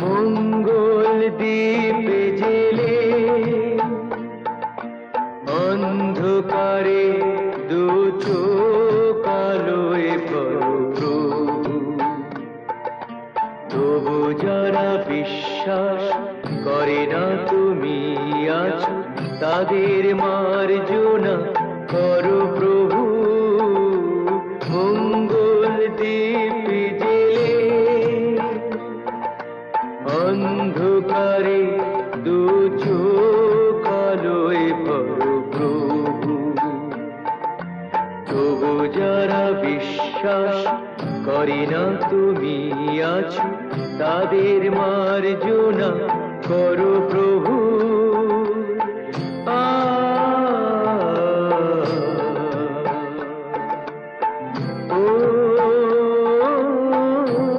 মঙ্গল দ্বীপে জেলে অন্ধকারে দু চোখ আলোয় করো প্রভু। তবু যারা বিশ্বাস করে না তুমি আছো, তাদের মার্জনা করো প্রভু। মঙ্গল দ্বীপে জেলে অন্ধকারে দু চোখ আলোয় করো প্রভু। তবু যারা বিশ্বাস করে না তুমি আছো, তাদের মার্জনা করো প্রভু।